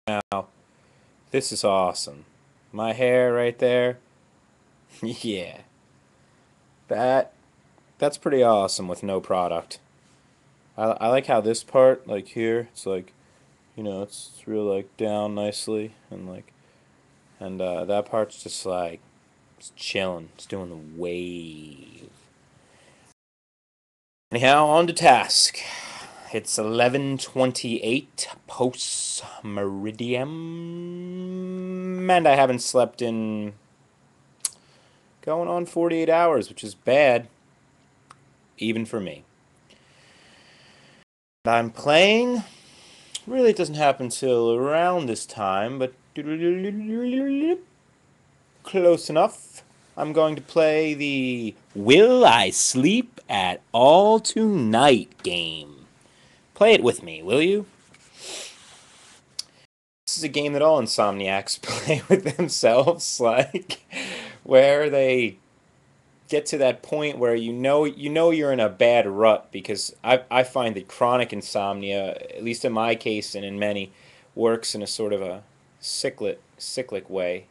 Now, this is awesome. My hair right there. Yeah. That that's pretty awesome with no product. I like how this part, like here, it's like, it's real like down nicely and that part's just like it's chilling. It's doing the wave. Anyhow, on to task. It's 11:28 post meridian, and I haven't slept in going on 48 hours, which is bad, even for me. I'm playing. Really, it doesn't happen till around this time, but close enough. I'm going to play the Will I Sleep at All Tonight game. Play it with me, will you? This is a game that all insomniacs play with themselves, like where they get to that point where you know you're in a bad rut because I find that chronic insomnia, at least in my case and in many, works in a sort of a cyclic way.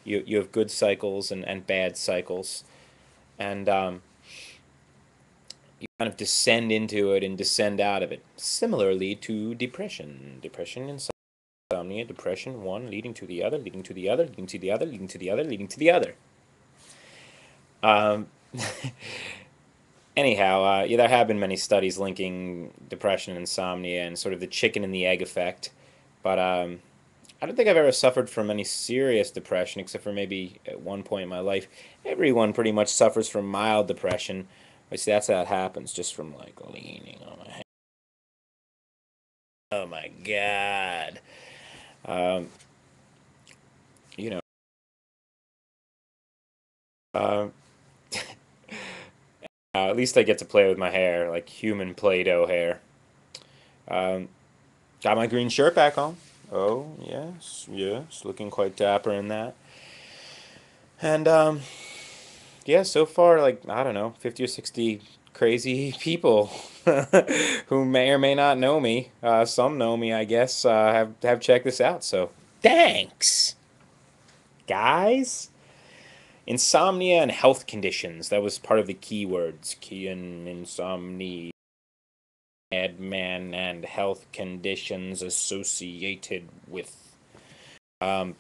You have good cycles and bad cycles, and you kind of descend into it and descend out of it. Similarly to depression, insomnia, depression, one leading to the other, leading to the other, leading to the other, leading to the other, leading to the other. Um, Anyhow, yeah, there have been many studies linking depression and insomnia and sort of the chicken and the egg effect. But I don't think I've ever suffered from any serious depression, except for maybe at one point in my life. Everyone pretty much suffers from mild depression. I see that's how it happens, just from like leaning on my head. Oh my God. Um, you know, uh, at least I get to play with my hair, like human Play-Doh hair. Um, got my green shirt back on. Oh, yes, yes, looking quite dapper in that. And yeah, so far, like, I don't know, 50 or 60 crazy people who may or may not know me. Some know me, I guess, have checked this out. So thanks, guys. Insomnia and health conditions. That was part of the keywords. Key and insomnia, madman, and health conditions associated with. Um,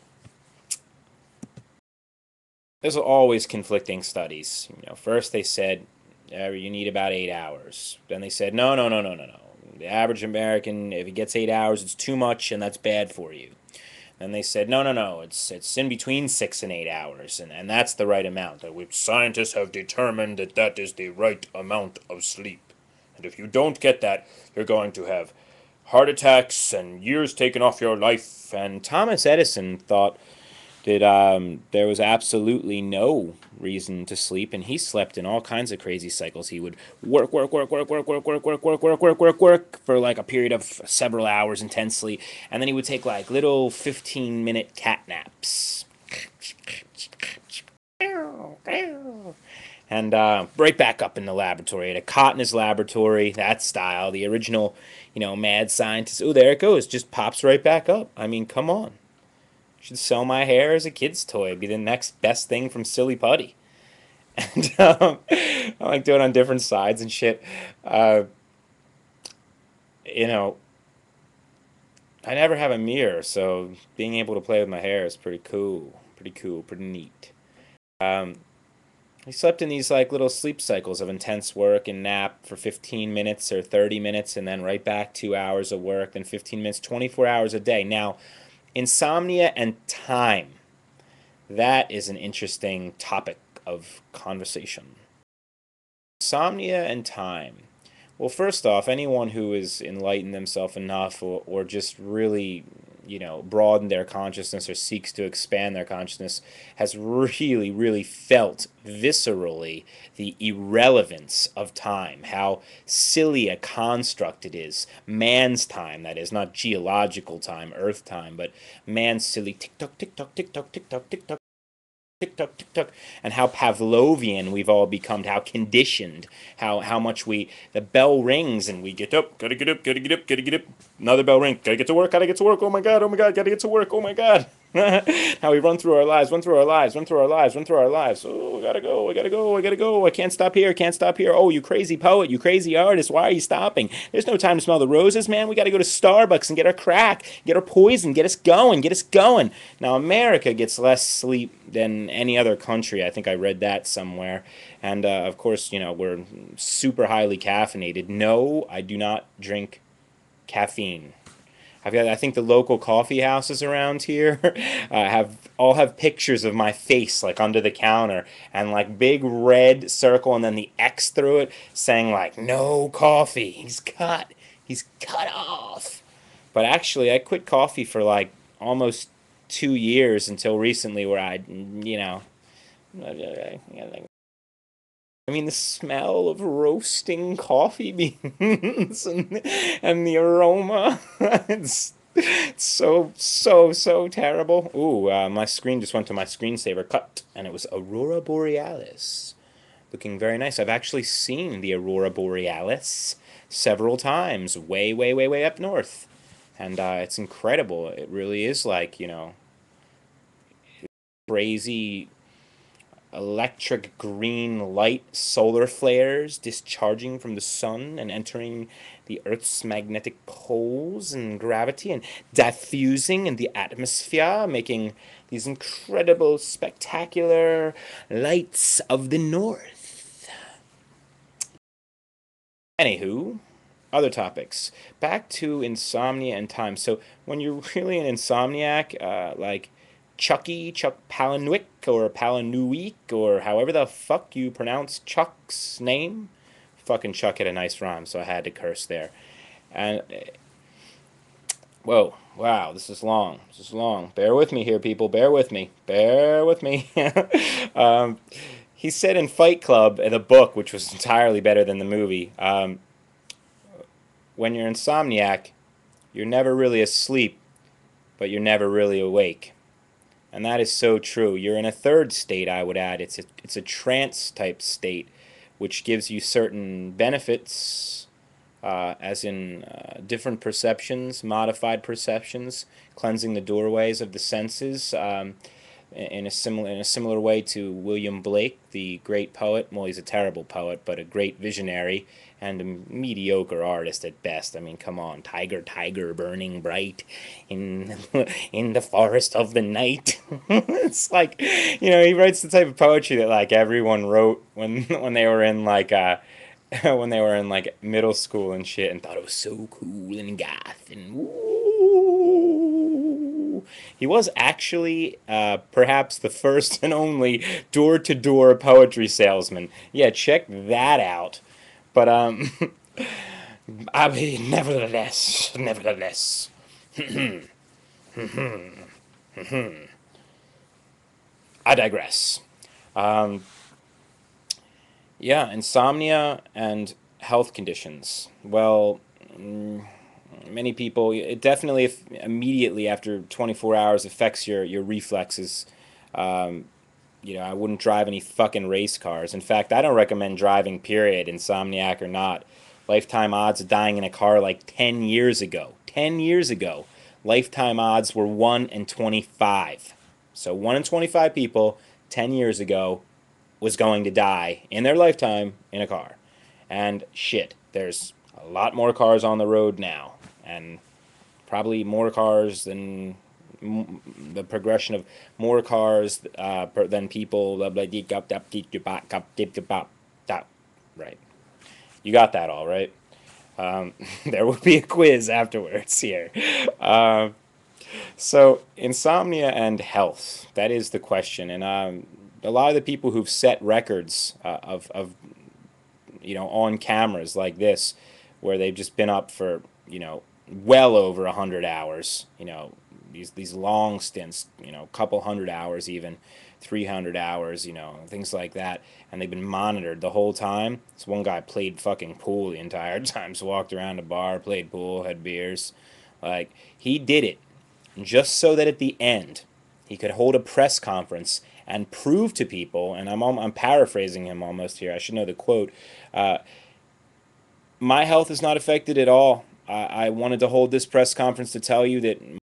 there's always conflicting studies. First they said you need about 8 hours. Then they said no, no, no, no, no, no. The average American, if he gets 8 hours, it's too much, and that's bad for you. And they said no, no, no. It's in between 6 and 8 hours, and that's the right amount. That we scientists have determined that that is the right amount of sleep. And if you don't get that, you're going to have heart attacks and years taken off your life. And Thomas Edison thought that there was absolutely no reason to sleep, and he slept in all kinds of crazy cycles. He would work for like a period of several hours intensely, and then he would take like little 15-minute cat naps. And right back up in the laboratory. He had a cot in his laboratory, that style, the original, mad scientist. Oh, there it goes, just pops right back up. I mean, come on. Should sell my hair as a kid's toy. It'd be the next best thing from Silly Putty. And I like doing it on different sides and shit. Uh, you know, I never have a mirror, so being able to play with my hair is pretty cool. Pretty cool, pretty neat. Um, I slept in these like little sleep cycles of intense work and nap for 15 minutes or 30 minutes and then right back 2 hours of work, then 15 minutes, 24 hours a day. Now, insomnia and time. That is an interesting topic of conversation. Insomnia and time. Well, first off, anyone who has enlightened themselves enough or just really, broadened their consciousness or seeks to expand their consciousness has really, really felt viscerally the irrelevance of time, how silly a construct it is. Man's time, that is, not geological time, Earth time, but man's silly tick tock, tick tock, tick tock, tick tock, tick tock. tick tock, and how Pavlovian we've all become, how conditioned, how much the bell rings and we get up, gotta get up, gotta get up, gotta get up. Another bell ring, gotta get to work, gotta get to work. Oh my god, gotta get to work. Oh my god. How we run through our lives, run through our lives, run through our lives, run through our lives. Oh, I gotta go, I gotta go, I gotta go. I can't stop here, can't stop here. Oh, you crazy poet, you crazy artist, why are you stopping? There's no time to smell the roses, man. We gotta go to Starbucks and get our crack, get our poison, get us going, get us going. Now, America gets less sleep than any other country. I think I read that somewhere. And of course, we're super highly caffeinated. No, I do not drink caffeine. I think the local coffee houses around here have pictures of my face like under the counter and like big red circle and then the X through it saying like no coffee. He's cut off. But actually, I quit coffee for like almost 2 years until recently, where I mean, the smell of roasting coffee beans and the aroma. It's so terrible. Ooh, my screen just went to my screensaver cut, and it was Aurora Borealis. Looking very nice. I've actually seen the Aurora Borealis several times, way up north. And it's incredible. It really is like, crazy electric green light solar flares discharging from the sun and entering the Earth's magnetic poles and gravity and diffusing in the atmosphere, making these incredible, spectacular lights of the north. Anywho, other topics. Back to insomnia and time. So when you're really an insomniac, like Chuck Palahniuk or Palahniuk or however the fuck you pronounce Chuck's name. Fucking Chuck had a nice rhyme, so I had to curse there. And whoa, wow, this is long. This is long. Bear with me here, people. Bear with me. Bear with me. um, he said in Fight Club, the book, which was entirely better than the movie, when you're insomniac, you're never really asleep, but you're never really awake. And that is so true. You're in a third state, I would add. It's a trance type state, which gives you certain benefits, as in different perceptions, modified perceptions, cleansing the doorways of the senses. In a similar way to William Blake, the great poet. Well, he's a terrible poet, but a great visionary and a mediocre artist at best. I mean, come on, tiger, tiger, burning bright in in the forest of the night. It's like, he writes the type of poetry that like everyone wrote when they were in like when they were in like middle school and shit, and thought it was so cool and goth and woo. He was actually perhaps the first and only door-to-door poetry salesman. Yeah, check that out. But I mean, nevertheless, I digress. Um, yeah, insomnia and health conditions. Well, many people, it definitely immediately after 24 hours affects your reflexes. Um, I wouldn't drive any fucking race cars. In fact, I don't recommend driving, period, insomniac or not. Lifetime odds of dying in a car like 10 years ago. 10 years ago, lifetime odds were 1 in 25. So 1 in 25 people 10 years ago was going to die in their lifetime in a car. And shit, there's a lot more cars on the road now. And probably more cars than the progression of more cars than people. Right. You got that all right. There will be a quiz afterwards here. So insomnia and health, that is the question. And a lot of the people who've set records of on cameras like this, where they've just been up for well over 100 hours, these long stints, couple hundred hours, even 300 hours, things like that, and they've been monitored the whole time. This one guy played fucking pool the entire time, so walked around a bar, played pool, had beers. Like, he did it just so that at the end He could hold a press conference and prove to people, and I'm paraphrasing him almost here. I should know the quote. Uh, my health is not affected at all. I wanted to hold this press conference to tell you that